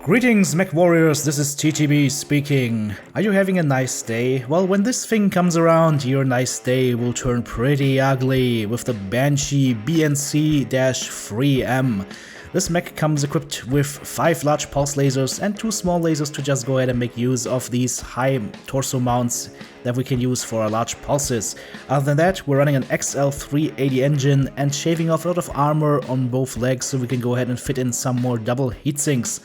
Greetings, Mechwarriors, this is TTB speaking. Are you having a nice day? Well, when this thing comes around, your nice day will turn pretty ugly with the Banshee BNC-3M. This mech comes equipped with 5 large pulse lasers and 2 small lasers to just go ahead and make use of these high torso mounts that we can use for our large pulses. Other than that, we're running an XL380 engine and shaving off a lot of armor on both legs so we can go ahead and fit in some more double heatsinks.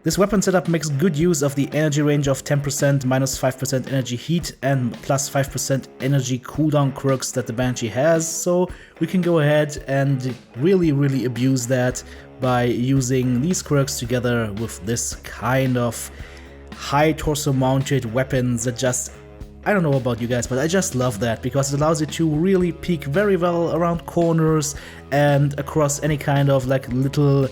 This weapon setup makes good use of the energy range of 10%, minus 5% energy heat and plus 5% energy cooldown quirks that the Banshee has, so we can go ahead and really abuse that by using these quirks together with this kind of high torso mounted weapons that just, I don't know about you guys, but I just love that because it allows you to really peek very well around corners and across any kind of like little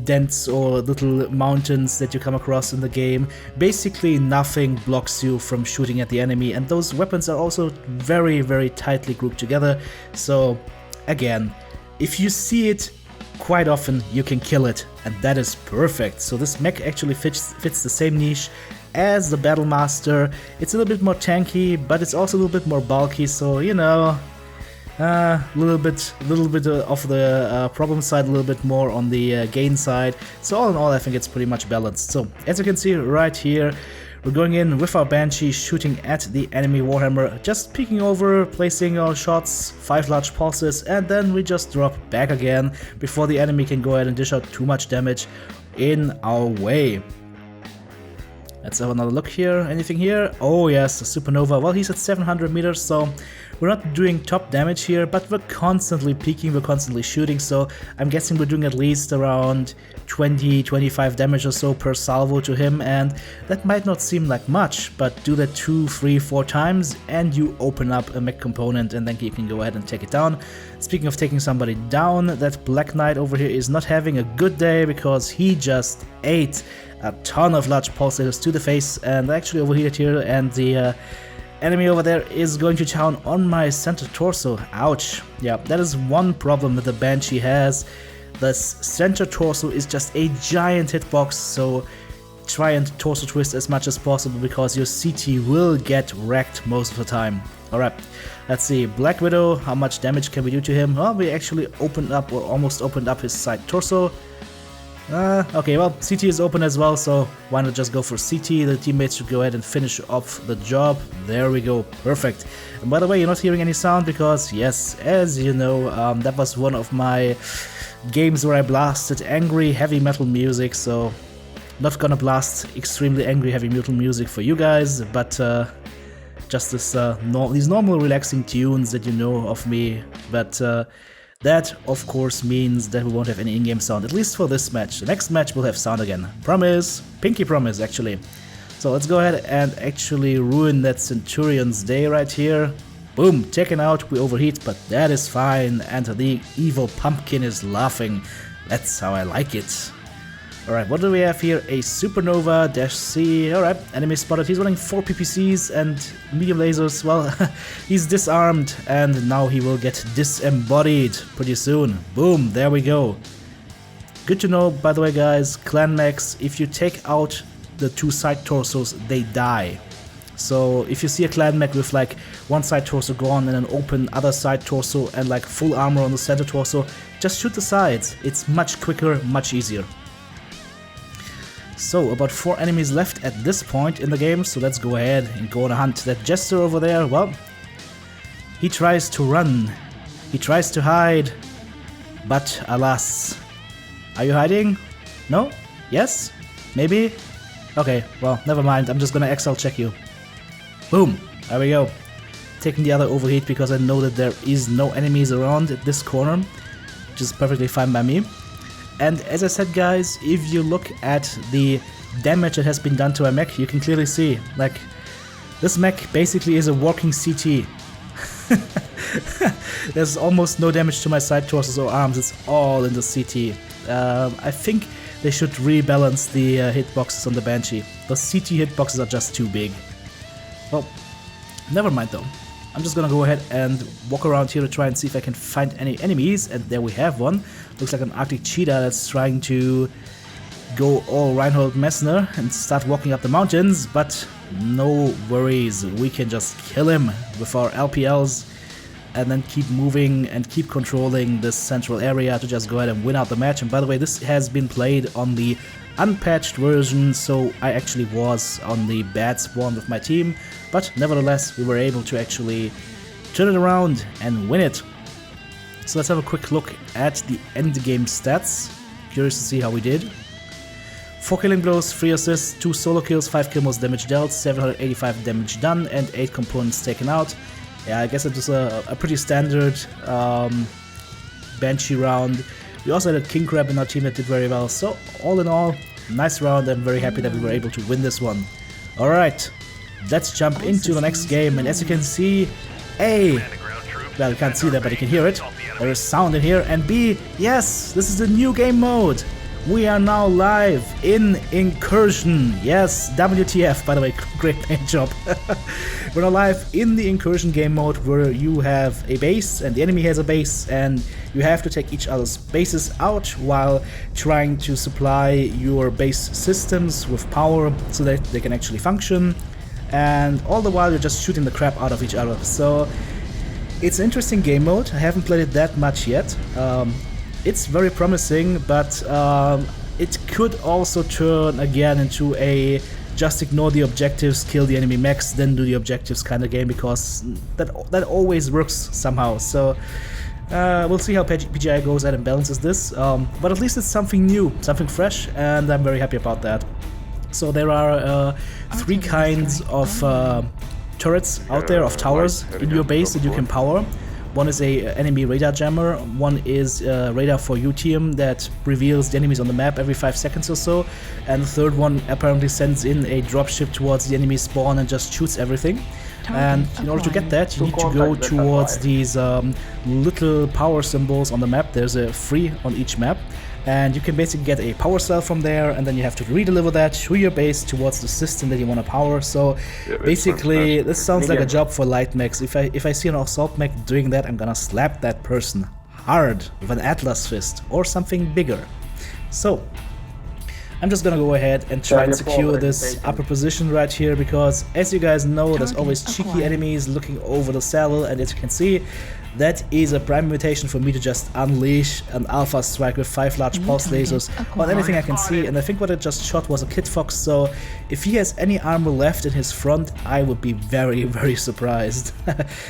dents or little mountains that you come across in the game. Basically nothing blocks you from shooting at the enemy, and those weapons are also very tightly grouped together, so again, if you see it quite often you can kill it, and that is perfect. So this mech actually fits the same niche as the Battle Master. It's a little bit more tanky, but it's also a little bit more bulky, so you know, a little bit of the problem side, a little bit more on the gain side. So all in all, I think it's pretty much balanced. So as you can see right here, we're going in with our Banshee, shooting at the enemy Warhammer, just peeking over, placing our shots, 5 large pulses, and then we just drop back again before the enemy can go ahead and dish out too much damage in our way. Let's have another look here. Anything here? Oh yes, a Supernova. Well, he's at 700 meters, so we're not doing top damage here, but we're constantly peeking, we're constantly shooting, so I'm guessing we're doing at least around 20-25 damage or so per salvo to him, and that might not seem like much, but do that 2, 3, 4 times and you open up a mech component and then you can go ahead and take it down. Speaking of taking somebody down, that Black Knight over here is not having a good day because he just ate a ton of large pulsators to the face and actually overheated here, and the enemy over there is going to town on my center torso. Ouch. Yeah, that is one problem that the Banshee has. The center torso is just a giant hitbox, so try and torso twist as much as possible because your CT will get wrecked most of the time. Alright, let's see. Black Widow, how much damage can we do to him? Well, we actually opened up, or almost opened up his side torso. Okay, well, CT is open as well, so why not just go for CT? The teammates should go ahead and finish off the job. There we go, perfect. And by the way, you're not hearing any sound because, yes, as you know, that was one of my games where I blasted angry heavy metal music, so not gonna blast extremely angry heavy metal music for you guys, but just this, these normal relaxing tunes that you know of me, but that, of course, means that we won't have any in-game sound, at least for this match. The next match will have sound again. Promise! Pinky promise, actually. So let's go ahead and actually ruin that Centurion's day right here. Boom! Taken out, we overheat, but that is fine, and the evil pumpkin is laughing. That's how I like it. Alright, what do we have here? A Supernova-C. Alright, enemy spotted. He's running 4 PPCs and medium lasers. Well, he's disarmed and now he will get disembodied pretty soon. Boom, there we go. Good to know, by the way, guys, clan mechs, if you take out the 2 side torsos, they die. So if you see a clan mech with like one side torso gone and an open other side torso and like full armor on the center torso, just shoot the sides. It's much quicker, much easier. So, about 4 enemies left at this point in the game, so let's go ahead and go on a hunt. That Jester over there, well, he tries to run, he tries to hide, but alas. Are you hiding? No? Yes? Maybe? Okay, well, never mind, I'm just gonna XL check you. Boom! There we go. Taking the other overheat because I know that there is no enemies around at this corner, which is perfectly fine by me. And as I said, guys, if you look at the damage that has been done to a mech, you can clearly see, like, this mech basically is a walking CT. There's almost no damage to my side torsos or arms, it's all in the CT. I think they should rebalance the hitboxes on the Banshee. The CT hitboxes are just too big. Well, never mind though. I'm just gonna go ahead and walk around here to try and see if I can find any enemies, and there we have one. Looks like an Arctic cheetah that's trying to go all Reinhold Messner and start walking up the mountains, but no worries, we can just kill him with our LPLs and then keep moving and keep controlling this central area to just go ahead and win out the match. And by the way, this has been played on the unpatched version, so I actually was on the bad spawn with my team, but nevertheless we were able to actually turn it around and win it. So let's have a quick look at the end game stats. Curious to see how we did. 4 killing blows, 3 assists, 2 solo kills, 5 kill most damage dealt, 785 damage done, and 8 components taken out. Yeah, I guess it was a pretty standard Banshee round. We also had a King Crab in our team that did very well, so all in all, nice round. I'm very happy that we were able to win this one. Alright, let's jump into the next game, and as you can see, A, well, you can't see that, but you can hear it. There is sound in here, and B, yes, this is the new game mode. We are now live in Incursion. Yes, WTF, by the way, great paint job. We're now live in the Incursion game mode where you have a base and the enemy has a base, and you have to take each other's bases out while trying to supply your base systems with power so that they can actually function, and all the while you're just shooting the crap out of each other. So it's an interesting game mode. I haven't played it that much yet. It's very promising, but it could also turn again into a just ignore the objectives, kill the enemy mechs, then do the objectives kind of game, because that always works somehow. So we'll see how PGI goes ahead and balances this, but at least it's something new, something fresh, and I'm very happy about that. So there are 3 kinds of turrets out there, of towers in your base that you can power. One is a enemy radar jammer, one is radar for UTM that reveals the enemies on the map every 5 seconds or so, and the third one apparently sends in a dropship towards the enemy spawn and just shoots everything. And in order to get that, you need to go towards these little power symbols on the map. There's a 3 on each map, and you can basically get a power cell from there, and then you have to redeliver that to your base towards the system that you want to power. So basically, this sounds like a job for light mechs. If I see an assault mech doing that, I'm gonna slap that person hard with an Atlas fist or something bigger. So I'm just gonna go ahead and try and secure this upper position right here, because as you guys know, there's always cheeky enemies looking over the saddle, and as you can see, that is a prime invitation for me to just unleash an alpha strike with 5 large pulse lasers on anything I can see. And I think what I just shot was a Kit Fox, so if he has any armor left in his front, I would be very, very surprised.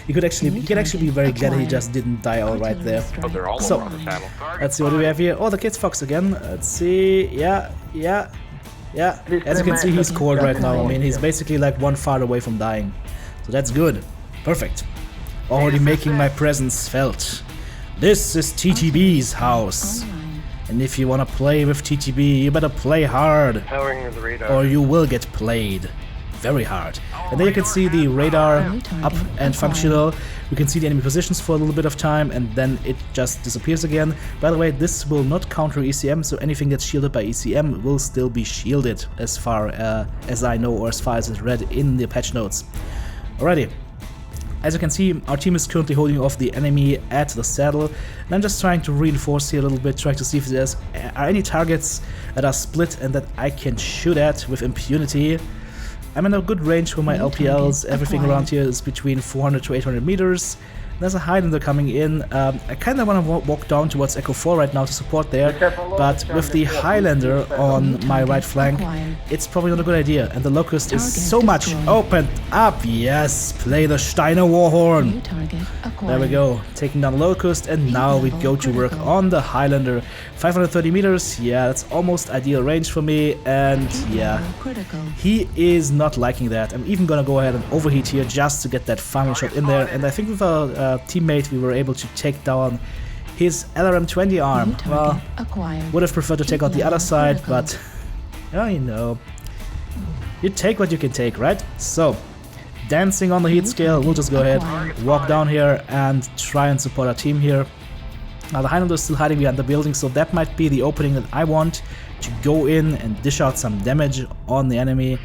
You can actually be very glad he just didn't die all right there. So let's see what do we have here. Oh, the Kit Fox again. Let's see. Yeah. As you can see, he's cold right now. I mean, he's basically like 1 fart away from dying, so that's good. Perfect. Already making my presence felt. This is TTB's house, and if you wanna play with TTB, you better play hard, or you will get played very hard. And there you can see the radar up and functional. We can see the enemy positions for a little bit of time, and then it just disappears again. By the way, this will not counter ECM, so anything that's shielded by ECM will still be shielded, as far as I know, or as far as it's read in the patch notes. Alrighty. As you can see, our team is currently holding off the enemy at the saddle, and I'm just trying to reinforce here a little bit, trying to see if there are any targets that are split and that I can shoot at with impunity. I'm in a good range for my LPLs. Everything around here is between 400 to 800 meters. There's a Highlander coming in. I kind of want to walk down towards Echo 4 right now to support there, but with the Highlander on my right flank, it's probably not a good idea. And the Locust is so much opened up. Yes, play the Steiner Warhorn. There we go, taking down the Locust, and now we go to work on the Highlander. 530 meters, yeah, that's almost ideal range for me, and yeah, he is not liking that. I'm even gonna go ahead and overheat here just to get that final shot in there, and I think with our teammate we were able to take down his LRM-20 arm. Well, would have preferred to take out the other side, but you know, you take what you can take, right? So, dancing on the heat scale, we'll just go ahead, walk down here and try and support our team here. Now the Highlander is still hiding behind the building, so that might be the opening that I want to go in and dish out some damage on the enemy.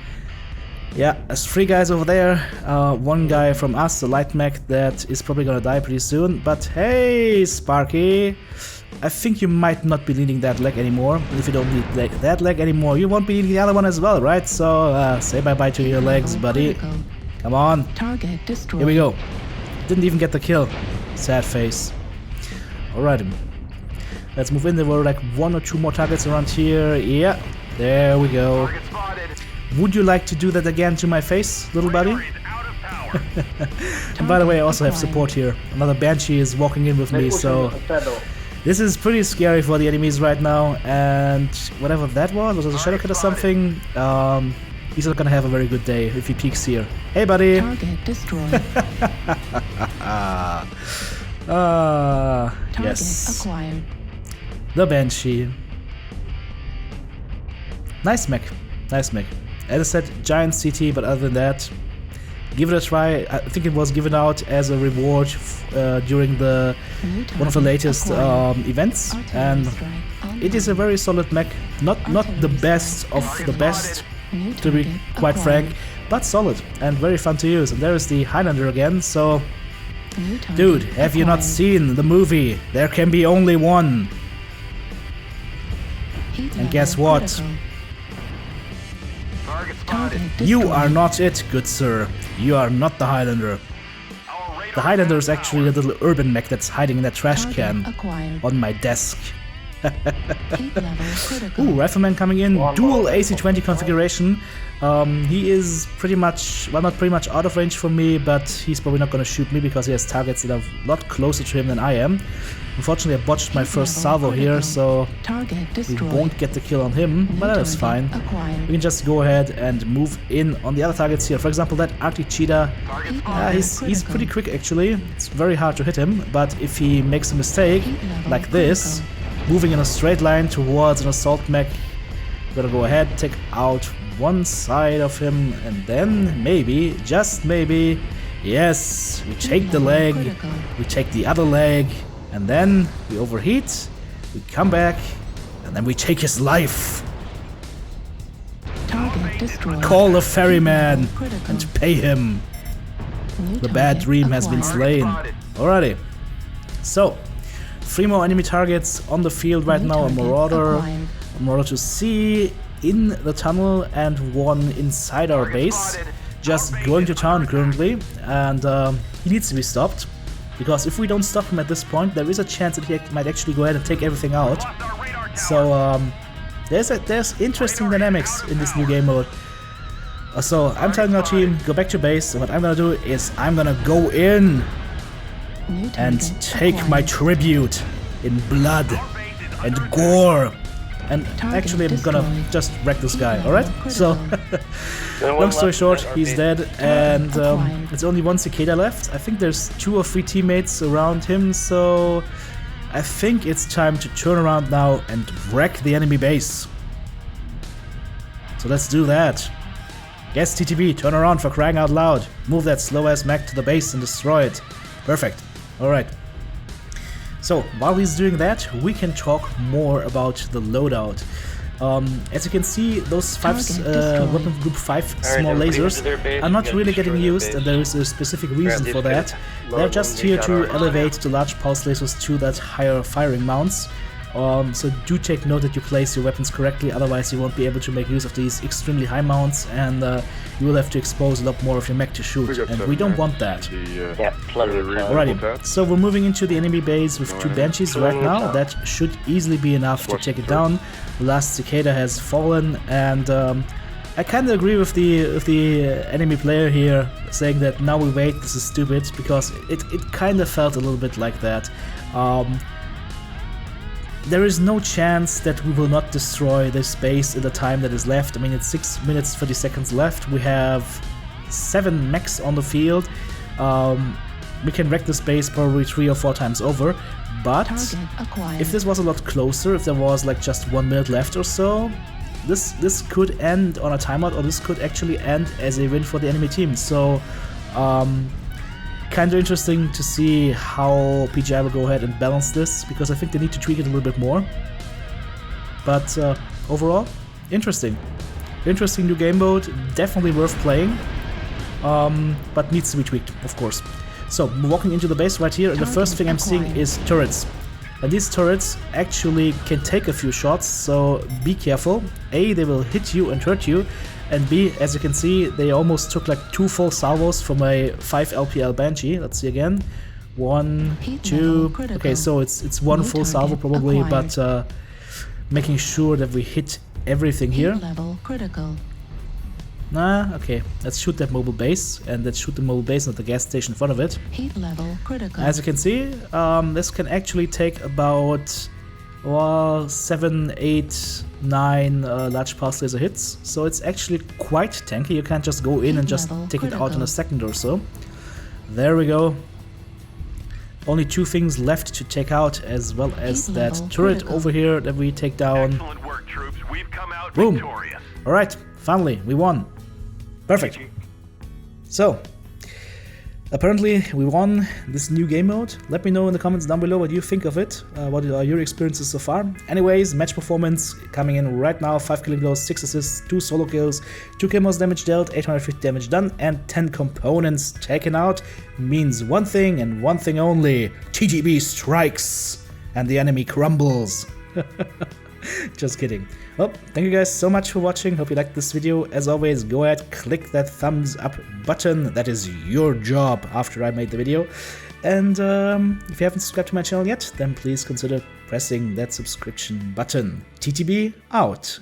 Yeah, there's 3 guys over there, 1 guy from us, the light mech, that is probably gonna die pretty soon, but hey, Sparky! I think you might not be needing that leg anymore. And if you don't need that leg anymore, you won't be needing the other one as well, right? So say bye-bye to your legs, buddy. Come on. Target destroyed. Here we go. Didn't even get the kill. Sad face. Alright. Let's move in. There were like 1 or 2 more targets around here. Yeah, there we go. Would you like to do that again to my face, little buddy? And by the way, I also have support here. Another Banshee is walking in with me, so this is pretty scary for the enemies right now. And whatever that was it a Shadow Cat or something? He's not gonna have a very good day if he peeks here. Hey, buddy! Target destroyed. Yes. Acquired. The Banshee. Nice mech. Nice mech. As I said, giant CT, but other than that, give it a try. I think it was given out as a reward during one of the latest events, and it is a very solid mech. Not the best of the best, to be quite frank, but solid and very fun to use. And there is the Highlander again. So, dude, have you not seen the movie? There can be only one. And guess what? You are not it, good sir. You are not the Highlander. The Highlander is actually a little urban mech that's hiding in that trash can on my desk. Ooh, Rifleman coming in, dual AC-20 configuration. He is pretty much, well, not pretty much out of range for me, but he's probably not going to shoot me because he has targets that are a lot closer to him than I am. Unfortunately, I botched my first salvo here, so we won't get the kill on him, but that is fine. We can just go ahead and move in on the other targets here. For example, that Arctic Cheetah, he's pretty quick actually. It's very hard to hit him, but if he makes a mistake, like this, moving in a straight line towards an assault mech, we're gonna go ahead, take out one side of him, and then maybe, just maybe, yes, we take the leg, we take the other leg, and then we overheat, we come back, and then we take his life. Call the ferryman and pay him. The bad dream has been slain. Alrighty. So, 3 more enemy targets on the field right now. A Marauder to see in the tunnel, and 1 inside our base. Just going to town currently, and he needs to be stopped. Because if we don't stop him at this point, there is a chance that he might actually go ahead and take everything out. So there's interesting dynamics in this new game mode. So I'm telling our team, go back to base, and what I'm gonna do is I'm gonna go in and take my tribute in blood and gore. And actually I'm gonna just wreck this guy, alright? So, long story short, he's dead, and it's only 1 cicada left. I think there's 2 or 3 teammates around him, so I think it's time to turn around now and wreck the enemy base. So let's do that. Yes, TTB, turn around for crying out loud. Move that slow-ass mech to the base and destroy it. Perfect. Alright. So, while he's doing that, we can talk more about the loadout. As you can see, those weapon group 5 small lasers are not really getting used, and there is a specific reason for that. They're just here to elevate the large pulse lasers to that higher firing mounts. So do take note that you place your weapons correctly, otherwise you won't be able to make use of these extremely high mounts, and you will have to expose a lot more of your mech to shoot, and we don't want that. Alrighty, so we're moving into the enemy base with 2 Banshees right now. That should easily be enough to take it down. The last cicada has fallen, and I kinda agree with the enemy player here, saying that now we wait, this is stupid, because it kinda felt a little bit like that. There is no chance that we will not destroy this base in the time that is left. I mean, it's 6 minutes 30 seconds left. We have 7 mechs on the field. We can wreck this base probably 3 or 4 times over. But if this was a lot closer, if there was like just 1 minute left or so, this could end on a timeout, or this could actually end as a win for the enemy team. So, kind of interesting to see how PGI will go ahead and balance this, because I think they need to tweak it a little bit more. But overall, interesting. Interesting new game mode, definitely worth playing, but needs to be tweaked, of course. So, walking into the base right here, and the first thing I'm seeing is turrets. And these turrets actually can take a few shots, so be careful. A, they will hit you and hurt you, and B, as you can see, they almost took like 2 full salvos from a 5 LPL Banshee. Let's see again. 1, 2. Okay, so it's 1 full salvo probably, but making sure that we hit everything here. Level critical. Nah, okay. Let's shoot that mobile base, and let's shoot the mobile base, not the gas station in front of it. Heat level critical. As you can see, this can actually take about 7, 8, 9 large pulse laser hits. So it's actually quite tanky. You can't just go in and just take it out in a second or so. There we go. Only 2 things left to take out, as well as that turret over here that we take down. Excellent work, troops. We've come out Boom. victorious. Alright, finally, we won. Perfect. So, apparently we won this new game mode. Let me know in the comments down below what you think of it. What are your experiences so far? Anyways, match performance coming in right now. 5 killing blows, 6 assists, 2 solo kills, 2 kills damage dealt, 850 damage done, and 10 components taken out. Means one thing and one thing only. TTB strikes and the enemy crumbles. Just kidding. Well, thank you guys so much for watching. Hope you liked this video. As always, go ahead, click that thumbs up button. That is your job after I made the video. And if you haven't subscribed to my channel yet, then please consider pressing that subscription button. TTB out.